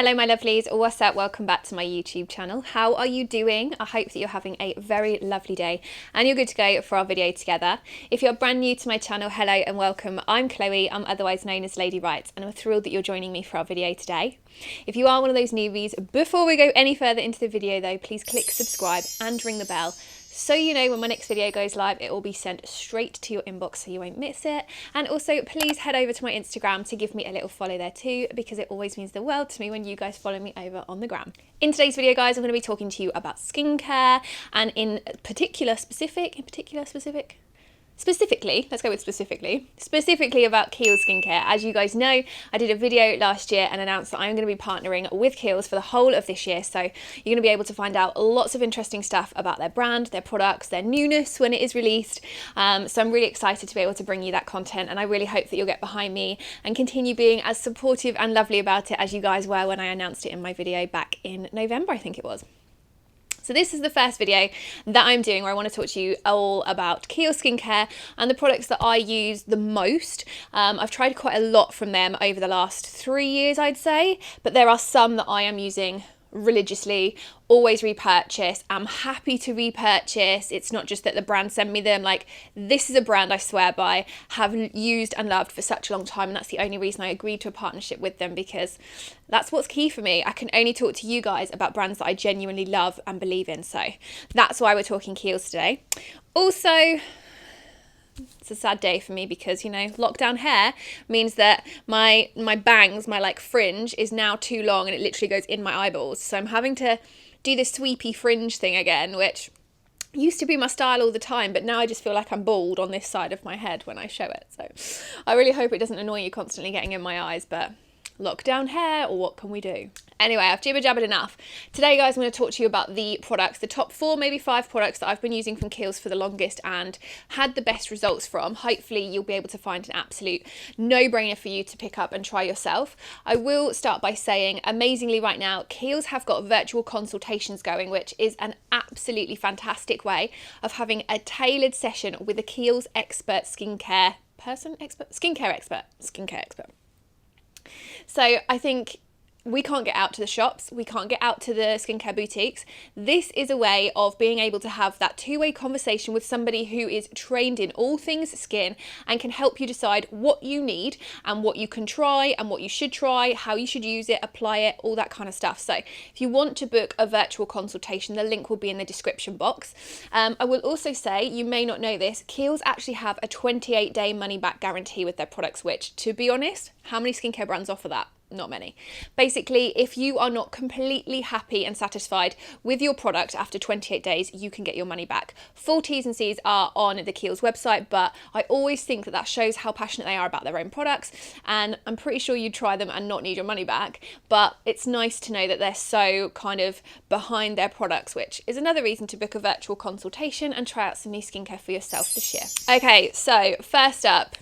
Hello my lovelies, what's up? Welcome back to my YouTube channel. How are you doing? I hope that you're having a very lovely day and you're good to go for our video together. If you're brand new to my channel, hello and welcome. I'm Chloe, I'm otherwise known as Lady Right, and I'm thrilled that you're joining me for our video today. If you are one of those newbies, before we go any further into the video though, please click subscribe and ring the bell so you know when my next video goes live. It will be sent straight to your inbox so you won't miss it. And also please head over to my Instagram to give me a little follow there too, because it always means the world to me when you guys follow me over on the gram. In today's video guys, I'm going to be talking to you about skincare, and specifically about Kiehl skincare. As you guys know, I did a video last year and announced that I'm going to be partnering with Kiehls for the whole of this year. So you're going to be able to find out lots of interesting stuff about their brand, their products, their newness when it is released. So I'm really excited to be able to bring you that content, and I really hope that you'll get behind me and continue being as supportive and lovely about it as you guys were when I announced it in my video back in November, I think it was. So this is the first video that I'm doing where I want to talk to you all about Kiehl skincare and the products that I use the most. I've tried quite a lot from them over the last 3 years, I'd say, but there are some that I am using religiously, always repurchase. I'm happy to repurchase. It's not just that the brand send me them, like this is a brand I swear by, have used and loved for such a long time, and that's the only reason I agreed to a partnership with them, because that's what's key for me. I can only talk to you guys about brands that I genuinely love and believe in, so that's why we're talking Kiehls today. Also, it's a sad day for me because, you know, lockdown hair means that my bangs, my like fringe is now too long and it literally goes in my eyeballs. So I'm having to do this sweepy fringe thing again, which used to be my style all the time, but now I just feel like I'm bald on this side of my head when I show it. So I really hope it doesn't annoy you constantly getting in my eyes, but lockdown hair, or what can we do? Anyway, I've jibber-jabbered enough. Today, guys, I'm going to talk to you about the products, the top 4, maybe 5 products that I've been using from Kiehls for the longest and had the best results from. Hopefully, you'll be able to find an absolute no-brainer for you to pick up and try yourself. I will start by saying, amazingly right now, Kiehls have got virtual consultations going, which is an absolutely fantastic way of having a tailored session with a Kiehls expert skincare expert. So I think we can't get out to the shops, we can't get out to the skincare boutiques. This is a way of being able to have that two-way conversation with somebody who is trained in all things skin and can help you decide what you need and what you can try and what you should try, how you should use it, apply it, all that kind of stuff. So if you want to book a virtual consultation, the link will be in the description box. I will also say, you may not know this, Kiehls actually have a 28-day money-back guarantee with their products, which, to be honest, how many skincare brands offer that? Not many. Basically, if you are not completely happy and satisfied with your product after 28 days, you can get your money back. Full T's and C's are on the Kiehls website, but I always think that that shows how passionate they are about their own products, and I'm pretty sure you'd try them and not need your money back, but it's nice to know that they're so kind of behind their products, which is another reason to book a virtual consultation and try out some new skincare for yourself this year. Okay, so first up,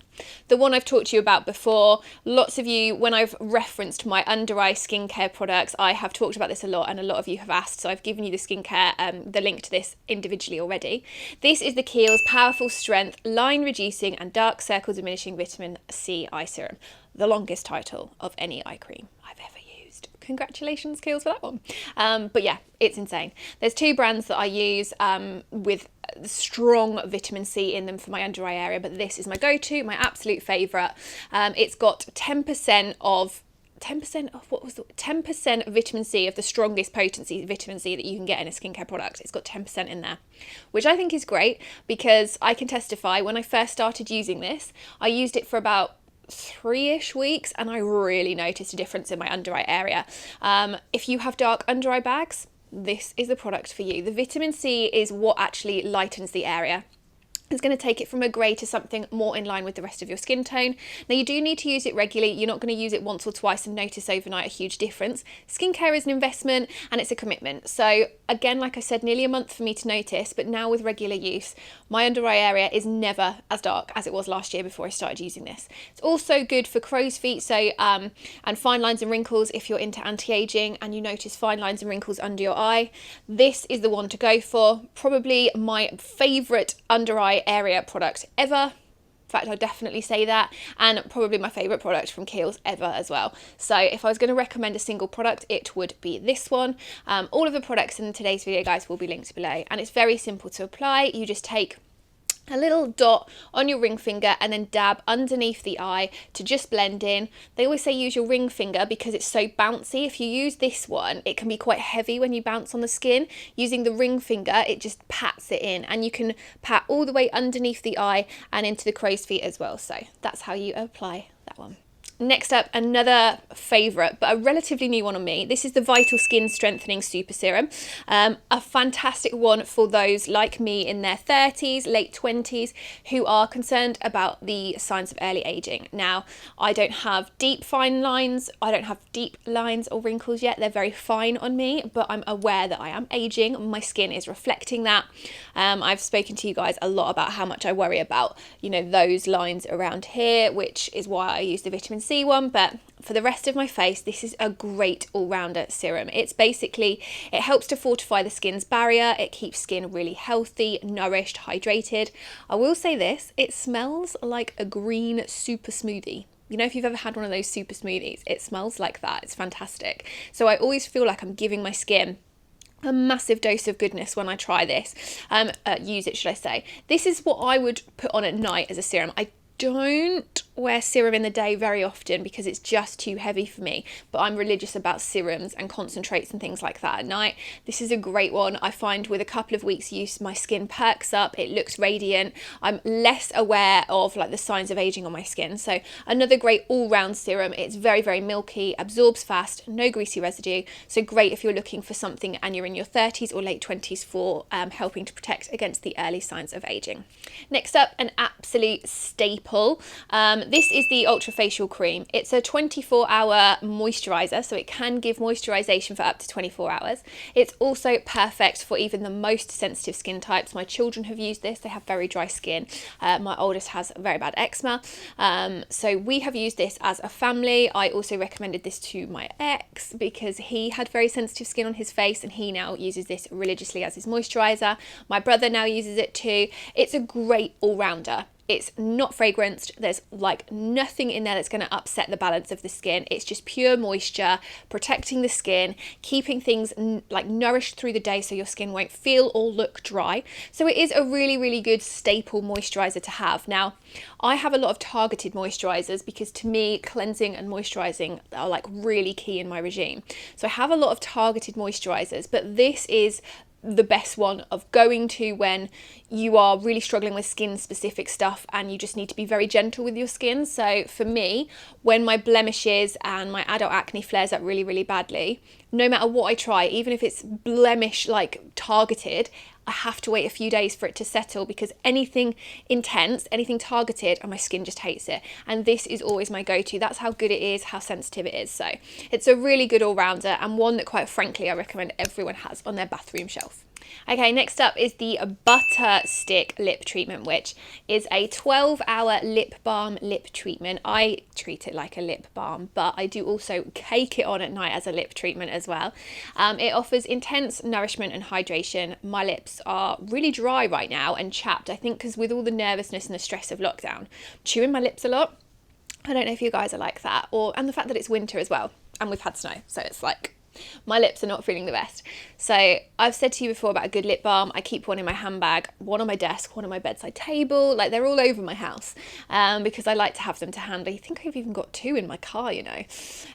the one I've talked to you about before. Lots of you, when I've referenced my under eye skincare products, I have talked about this a lot and a lot of you have asked, so I've given you the skincare, the link to this individually already. This is the Kiehls Powerful Strength Line Reducing and Dark Circle Diminishing Vitamin C Eye Serum, the longest title of any eye cream I've ever used. Congratulations Kiehls for that one. But yeah, it's insane. There's 2 brands that I use with strong vitamin C in them for my under eye area, but this is my go-to, my absolute favourite. It's got 10% vitamin C of the strongest potency vitamin C that you can get in a skincare product. It's got 10% in there, which I think is great because I can testify when I first started using this, I used it for about 3-ish weeks and I really noticed a difference in my under eye area. If you have dark under eye bags, this is the product for you. The vitamin C is what actually lightens the area. It's going to take it from a grey to something more in line with the rest of your skin tone. Now you do need to use it regularly. You're not going to use it once or twice and notice overnight a huge difference. Skincare is an investment and it's a commitment. So again, like I said, nearly a month for me to notice, but now with regular use, my under eye area is never as dark as it was last year before I started using this. It's also good for crow's feet, so and fine lines and wrinkles if you're into anti-aging and you notice fine lines and wrinkles under your eye. This is the one to go for. Probably my favourite under eye area product ever. In fact, I'll definitely say that, and probably my favourite product from Kiehls ever as well. So if I was going to recommend a single product, it would be this one. All of the products in today's video, guys, will be linked below, and it's very simple to apply. You just take a little dot on your ring finger and then dab underneath the eye to just blend in. They always say use your ring finger because it's so bouncy. If you use this one, it can be quite heavy when you bounce on the skin. Using the ring finger, it just pats it in, and you can pat all the way underneath the eye and into the crow's feet as well. So that's how you apply that one. Next up, another favourite, but a relatively new one on me. This is the Vital Skin Strengthening Super Serum. A fantastic one for those like me in their 30s, late 20s, who are concerned about the signs of early ageing. Now, I don't have deep fine lines. I don't have deep lines or wrinkles yet. They're very fine on me, but I'm aware that I am ageing. My skin is reflecting that. I've spoken to you guys a lot about how much I worry about, you know, those lines around here, which is why I use the vitamin C one. But for the rest of my face, this is a great all-rounder serum. It's basically, it helps to fortify the skin's barrier. It keeps skin really healthy, nourished, hydrated. I will say this, it smells like a green super smoothie. You know, if you've ever had one of those super smoothies, it smells like that. It's fantastic. So I always feel like I'm giving my skin a massive dose of goodness when I try this, use it, should I say. This is what I would put on at night as a serum. I don't wear serum in the day very often because it's just too heavy for me, but I'm religious about serums and concentrates and things like that at night. This is a great one. I find with a couple of weeks use, my skin perks up, it looks radiant. I'm less aware of like the signs of aging on my skin. So another great all-round serum. It's very, very milky, absorbs fast, no greasy residue. So great if you're looking for something and you're in your 30s or late 20s for helping to protect against the early signs of aging. Next up, an absolute staple. This is the Ultra Facial Cream. It's a 24-hour moisturiser, so it can give moisturisation for up to 24 hours. It's also perfect for even the most sensitive skin types. My children have used this. They have very dry skin. My oldest has very bad eczema. So we have used this as a family. I also recommended this to my ex because he had very sensitive skin on his face, and he now uses this religiously as his moisturiser. My brother now uses it too. It's a great all-rounder. It's not fragranced. There's like nothing in there that's going to upset the balance of the skin. It's just pure moisture, protecting the skin, keeping things like nourished through the day so your skin won't feel or look dry. So it is a really, really good staple moisturizer to have. Now, I have a lot of targeted moisturizers because to me, cleansing and moisturizing are like really key in my regime. So I have a lot of targeted moisturizers, but this is the best one of going to when you are really struggling with skin specific stuff and you just need to be very gentle with your skin. So for me, when my blemishes and my adult acne flares up really, really badly, no matter what I try, even if it's blemish like targeted, I have to wait a few days for it to settle because anything intense, anything targeted, and my skin just hates it. And this is always my go-to. That's how good it is, how sensitive it is. So it's a really good all-rounder and one that quite frankly I recommend everyone has on their bathroom shelf. Okay, next up is the Butter Stick Lip Treatment, which is a 12-hour lip balm lip treatment. I treat it like a lip balm, but I do also cake it on at night as a lip treatment as well. It offers intense nourishment and hydration. My lips are really dry right now and chapped, I think because with all the nervousness and the stress of lockdown, chewing my lips a lot. I don't know if you guys are like that, and the fact that it's winter as well, and we've had snow, so it's like my lips are not feeling the best. So I've said to you before about a good lip balm. I keep one in my handbag, one on my desk, one on my bedside table. Like they're all over my house because I like to have them to hand. I think I've even got two in my car, you know.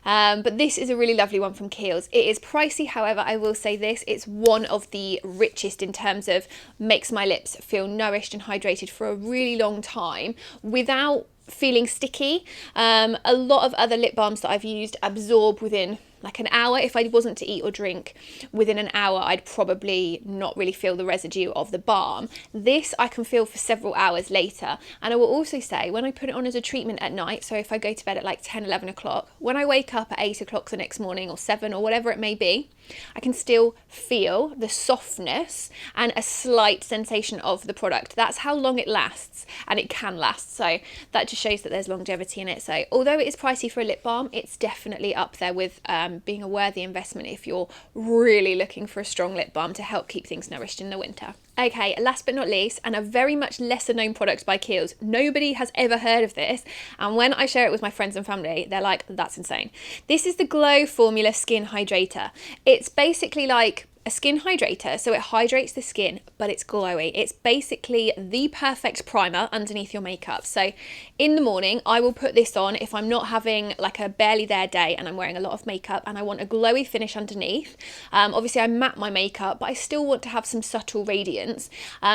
But this is a really lovely one from Kiehls. It is pricey, however, I will say this. It's one of the richest in terms of makes my lips feel nourished and hydrated for a really long time without feeling sticky. A lot of other lip balms that I've used absorb within like an hour. If I wasn't to eat or drink within an hour, I'd probably not really feel the residue of the balm. This I can feel for several hours later. And I will also say when I put it on as a treatment at night, so if I go to bed at like 10, 11 o'clock, when I wake up at 8 o'clock the next morning or 7 or whatever it may be, I can still feel the softness and a slight sensation of the product. That's how long it lasts, and it can last. So that just shows that there's longevity in it. So although it is pricey for a lip balm, it's definitely up there with being a worthy investment if you're really looking for a strong lip balm to help keep things nourished in the winter. Okay, last but not least, and a very much lesser known product by Kiehls. Nobody has ever heard of this. And when I share it with my friends and family, they're like, that's insane. This is the Glow Formula Skin Hydrator. It's basically like a skin hydrator, so it hydrates the skin, but it's glowy. It's basically the perfect primer underneath your makeup. So in the morning, I will put this on if I'm not having like a barely there day and I'm wearing a lot of makeup and I want a glowy finish underneath. Obviously I matte my makeup, but I still want to have some subtle radiance.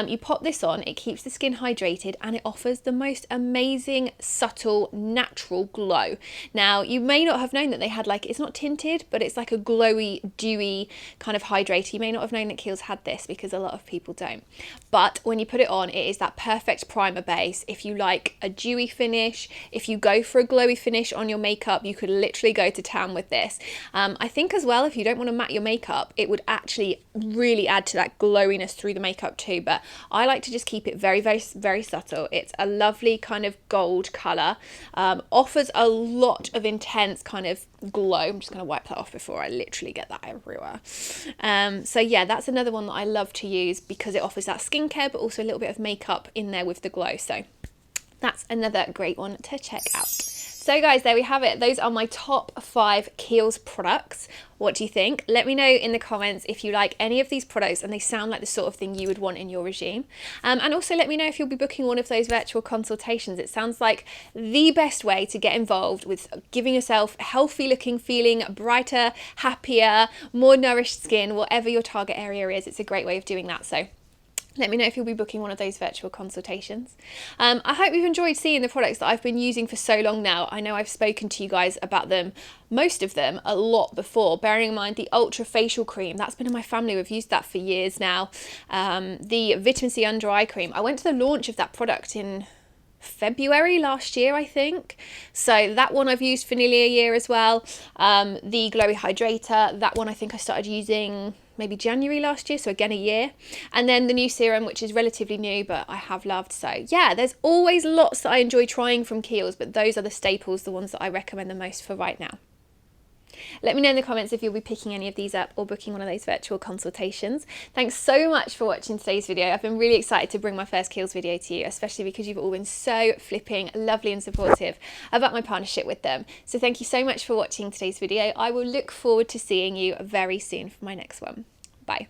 You pop this on, it keeps the skin hydrated, and it offers the most amazing, subtle, natural glow. Now, you may not have known that they had like, it's not tinted, but it's like a glowy, dewy kind of hydrator. You may not have known that Kiehls had this because a lot of people don't. But when you put it on, it is that perfect primer base. If you like a dewy finish, if you go for a glowy finish on your makeup, you could literally go to town with this. I think as well, if you don't want to matte your makeup, it would actually really add to that glowiness through the makeup too. But I like to just keep it very, very, very subtle. It's a lovely kind of gold colour, offers a lot of intense kind of glow. I'm just going to wipe that off before I literally get that everywhere. So yeah, that's another one that I love to use because it offers that skincare, but also a little bit of makeup in there with the glow. So that's another great one to check out. So guys, there we have it. Those are my top 5 Kiehls products. What do you think? Let me know in the comments if you like any of these products and they sound like the sort of thing you would want in your regime. And also let me know if you'll be booking one of those virtual consultations. It sounds like the best way to get involved with giving yourself healthy looking, feeling brighter, happier, more nourished skin, whatever your target area is. It's a great way of doing that. So let me know if you'll be booking one of those virtual consultations. I hope you've enjoyed seeing the products that I've been using for so long now. I know I've spoken to you guys about them, most of them, a lot before, bearing in mind the Ultra Facial Cream. That's been in my family. We've used that for years now. The Vitamin C Under Eye Cream. I went to the launch of that product in February last year, I think. So that one I've used for nearly a year as well. The Glowy Hydrator, that one I think I started using maybe January last year, so again a year. And then the new serum, which is relatively new, but I have loved. So yeah, there's always lots that I enjoy trying from Kiehls, but those are the staples, the ones that I recommend the most for right now. Let me know in the comments if you'll be picking any of these up or booking one of those virtual consultations. Thanks so much for watching today's video. I've been really excited to bring my first Kiehls video to you, especially because you've all been so flipping lovely and supportive about my partnership with them. So thank you so much for watching today's video. I will look forward to seeing you very soon for my next one. Bye.